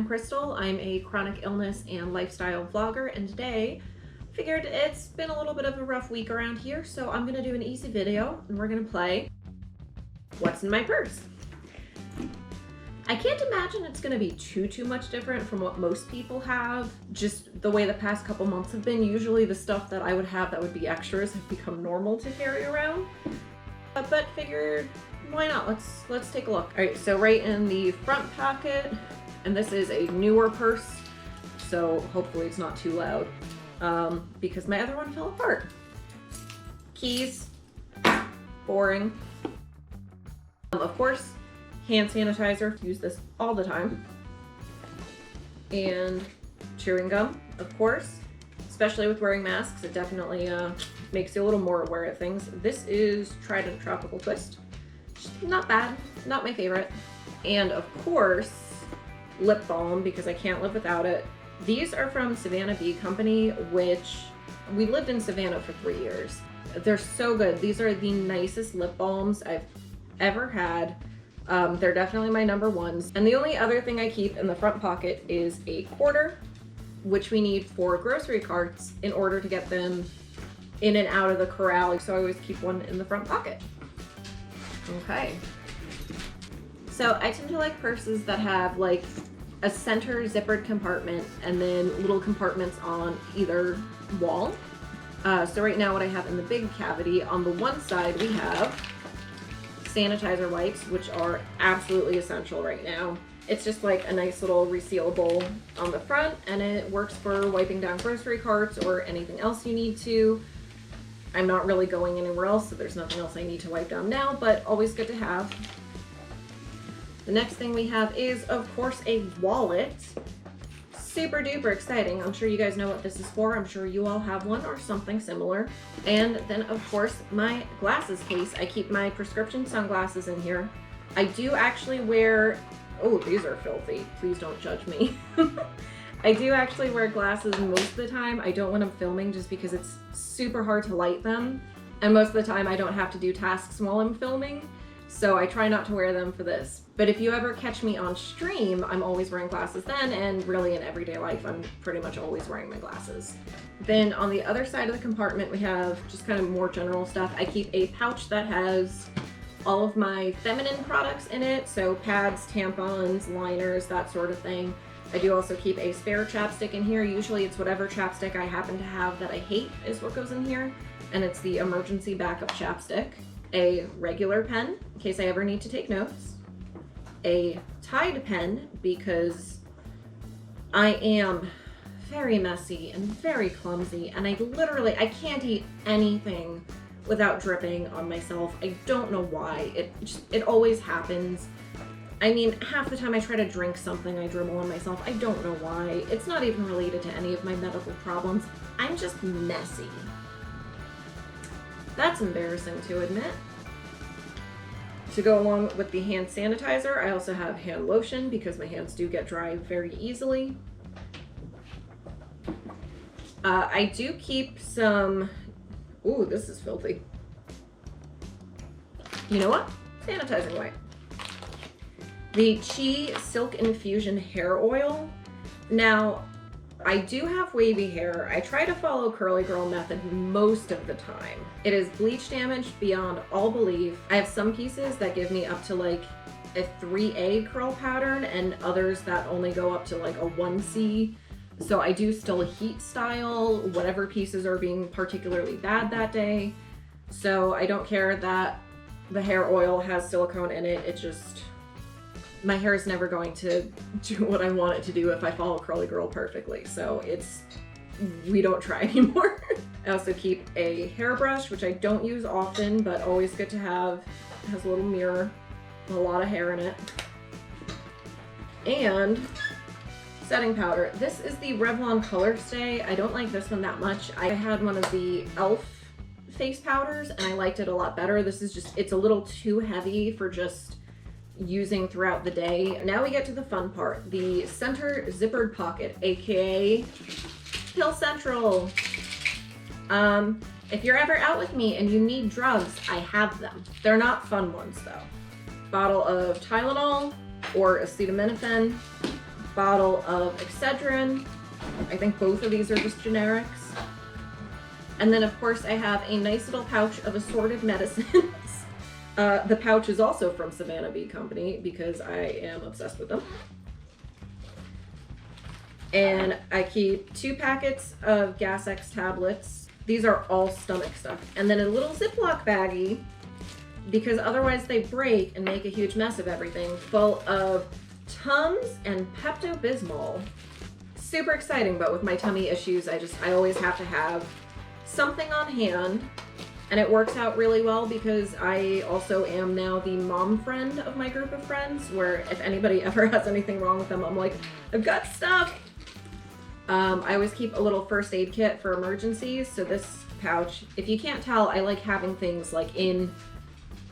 Crystal. I'm a chronic illness and lifestyle vlogger, and today I figured it's been a little bit of a rough week around here, so I'm gonna do an easy video and we're gonna play What's in My Purse. I can't imagine it's gonna be too much different from what most people have, just the way the past couple months have been. Usually the stuff that I would have that would be extras have become normal to carry around, but figured why not? Let's take a look. All right, so right in the front pocket, and this is a newer purse, so hopefully it's not too loud, because my other one fell apart. Keys, boring. Of course, hand sanitizer, use this all the time. And chewing gum, of course, especially with wearing masks, it definitely makes you a little more aware of things. This is Trident Tropical Twist. Not bad, not my favorite. And of course, lip balm, because I can't live without it. These are from Savannah Bee Company, which we lived in Savannah for 3 years. They're so good. These are the nicest lip balms I've ever had. They're definitely my number ones. And the only other thing I keep in the front pocket is a quarter, which we need for grocery carts in order to get them in and out of the corral. So I always keep one in the front pocket. Okay. So I tend to like purses that have like a center zippered compartment and then little compartments on either wall. So right now what I have in the big cavity, on the one side we have sanitizer wipes, which are absolutely essential right now. It's just like a nice little resealable on the front, and it works for wiping down grocery carts or anything else you need to. I'm not really going anywhere else, so there's nothing else I need to wipe down now, but always good to have. The next thing we have is, of course, a wallet. Super duper exciting. I'm sure you guys know what this is for. I'm sure you all have one or something similar. And then, of course, my glasses case. I keep my prescription sunglasses in here. I do actually wear, oh, these are filthy. Please don't judge me. I do actually wear glasses most of the time. I don't when I'm filming, just because it's super hard to light them. And most of the time I don't have to do tasks while I'm filming, so I try not to wear them for this. But if you ever catch me on stream, I'm always wearing glasses then, and really in everyday life, I'm pretty much always wearing my glasses. Then on the other side of the compartment, we have just kind of more general stuff. I keep a pouch that has all of my feminine products in it, so pads, tampons, liners, that sort of thing. I do also keep a spare chapstick in here. Usually it's whatever chapstick I happen to have that I hate is what goes in here, and it's the emergency backup chapstick. A regular pen, in case I ever need to take notes. A Tide pen, because I am very messy and very clumsy, and I can't eat anything without dripping on myself. I don't know why. It always happens. I mean, half the time I try to drink something, I dribble on myself. I don't know why. It's not even related to any of my medical problems. I'm just messy. That's embarrassing to admit. To go along with the hand sanitizer, I also have hand lotion because my hands do get dry very easily. I do keep some, ooh, this is filthy. You know what? Sanitizing wipe. The Chi Silk Infusion Hair Oil. Now, I do have wavy hair. I try to follow curly girl method most of the time. It is bleach damaged beyond all belief. I have some pieces that give me up to like a 3A curl pattern and others that only go up to like a 1C. So I do still heat style whatever pieces are being particularly bad that day. So I don't care that the hair oil has silicone in it. It just, my hair is never going to do what I want it to do if I follow curly girl perfectly. So we don't try anymore. I also keep a hairbrush, which I don't use often, but always good to have. It has a little mirror, a lot of hair in it. And setting powder. This is the Revlon Color Stay. I don't like this one that much. I had one of the e.l.f. face powders and I liked it a lot better. This is just, it's a little too heavy for just using throughout the day. Now we get to the fun part, the center zippered pocket, aka Pill Central. If you're ever out with me and you need drugs, I have them. They're not fun ones though. Bottle of Tylenol or acetaminophen, bottle of Excedrin. I think both of these are just generics. And then of course I have a nice little pouch of assorted medicines. The pouch is also from Savannah Bee Company because I am obsessed with them. And I keep 2 packets of Gas X tablets. These are all stomach stuff. And then a little Ziploc baggie, because otherwise they break and make a huge mess of everything, full of Tums and Pepto-Bismol. Super exciting, but with my tummy issues, I always have to have something on hand. And it works out really well because I also am now the mom friend of my group of friends, where if anybody ever has anything wrong with them, I'm like, I've got stuff. I always keep a little first aid kit for emergencies. So this pouch, if you can't tell, I like having things like in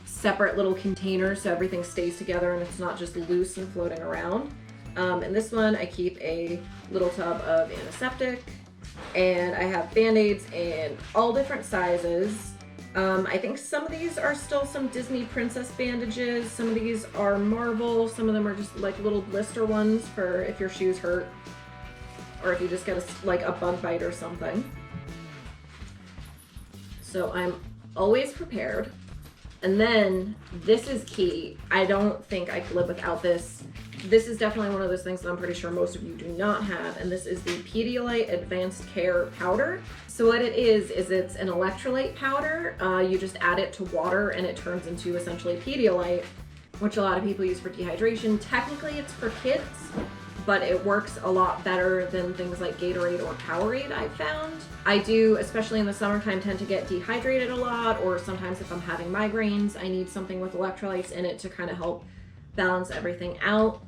separate little containers so everything stays together and it's not just loose and floating around. In this one, I keep a little tub of antiseptic, and I have Band-Aids in all different sizes. I think some of these are still some Disney princess bandages. Some of these are Marvel. Some of them are just like little blister ones for if your shoes hurt or if you just get a bug bite or something. So I'm always prepared. And then this is key. I don't think I could live without this. This is definitely one of those things that I'm pretty sure most of you do not have, and this is the Pedialyte Advanced Care Powder. So what it is it's an electrolyte powder. You just add it to water and it turns into essentially Pedialyte, which a lot of people use for dehydration. Technically it's for kids, but it works a lot better than things like Gatorade or Powerade, I've found. I do, especially in the summertime, tend to get dehydrated a lot, or sometimes if I'm having migraines, I need something with electrolytes in it to kind of help balance everything out.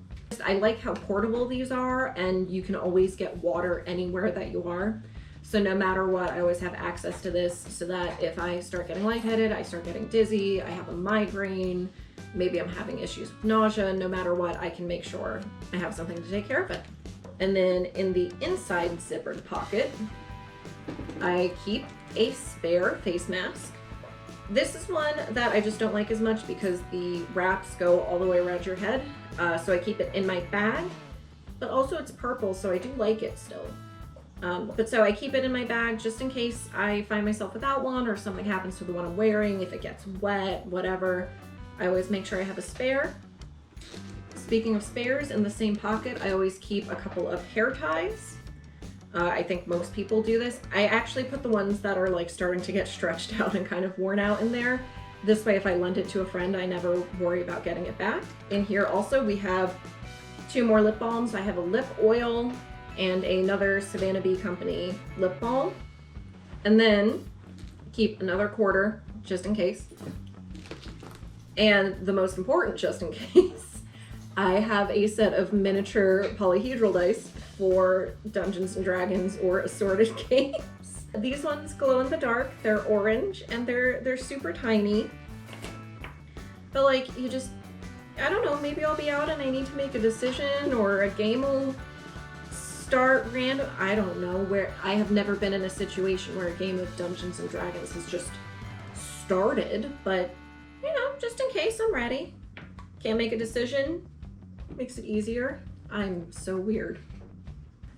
I like how portable these are, and you can always get water anywhere that you are. So no matter what, I always have access to this so that if I start getting lightheaded, I start getting dizzy, I have a migraine, maybe I'm having issues with nausea, no matter what, I can make sure I have something to take care of it. And then in the inside zippered pocket, I keep a spare face mask. This is one that I just don't like as much because the wraps go all the way around your head. So I keep it in my bag, but also it's purple, so I do like it still. But so I keep it in my bag just in case I find myself without one or something happens to the one I'm wearing, if it gets wet, whatever. I always make sure I have a spare. Speaking of spares, in the same pocket, I always keep a couple of hair ties. I think most people do this. I actually put the ones that are like starting to get stretched out and kind of worn out in there. This way, if I lend it to a friend, I never worry about getting it back. In here also, we have 2 more lip balms. I have a lip oil and another Savannah Bee Company lip balm. And then keep another quarter just in case. And the most important just in case, I have a set of miniature polyhedral dice for Dungeons and Dragons or assorted games. These ones glow in the dark. They're orange and they're super tiny. But like you just, I don't know, maybe I'll be out and I need to make a decision or a game will start random. I don't know, where I have never been in a situation where a game of Dungeons and Dragons has just started, but you know, just in case I'm ready. Can't make a decision. Makes it easier. I'm so weird.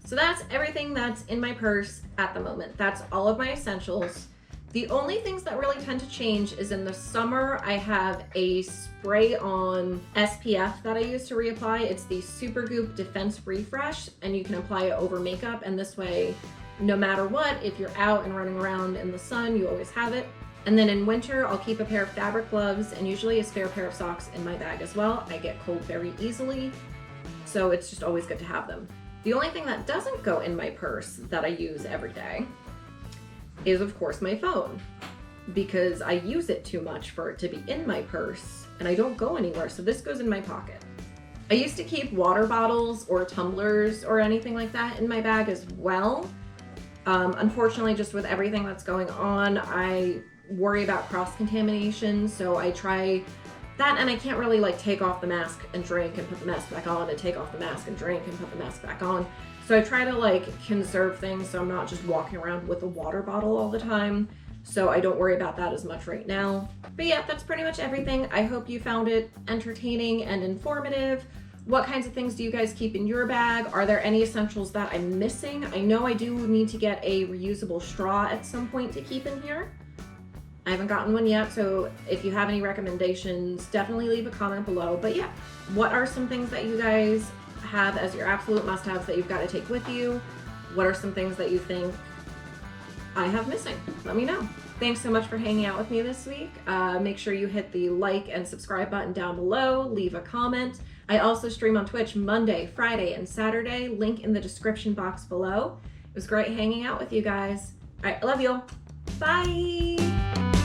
So that's everything that's in my purse at the moment. That's all of my essentials. The only things that really tend to change is in the summer, I have a spray-on SPF that I use to reapply. It's the Supergoop Defense Refresh, and you can apply it over makeup, and this way, no matter what, if you're out and running around in the sun, you always have it. And then in winter, I'll keep a pair of fabric gloves and usually a spare pair of socks in my bag as well. I get cold very easily, so it's just always good to have them. The only thing that doesn't go in my purse that I use every day is, of course, my phone, because I use it too much for it to be in my purse and I don't go anywhere, so this goes in my pocket. I used to keep water bottles or tumblers or anything like that in my bag as well. Unfortunately, just with everything that's going on, I worry about cross-contamination, so I try that, and I can't really like take off the mask and drink and put the mask back on and take off the mask and drink and put the mask back on. So I try to like conserve things so I'm not just walking around with a water bottle all the time. So I don't worry about that as much right now. But yeah, that's pretty much everything. I hope you found it entertaining and informative. What kinds of things do you guys keep in your bag? Are there any essentials that I'm missing? I know I do need to get a reusable straw at some point to keep in here. I haven't gotten one yet, so if you have any recommendations, definitely leave a comment below. But yeah, what are some things that you guys have as your absolute must-haves that you've got to take with you? What are some things that you think I have missing? Let me know. Thanks so much for hanging out with me this week. Make sure you hit the like and subscribe button down below. Leave a comment. I also stream on Twitch Monday, Friday, and Saturday. Link in the description box below. It was great hanging out with you guys. All right, I love you all. Bye.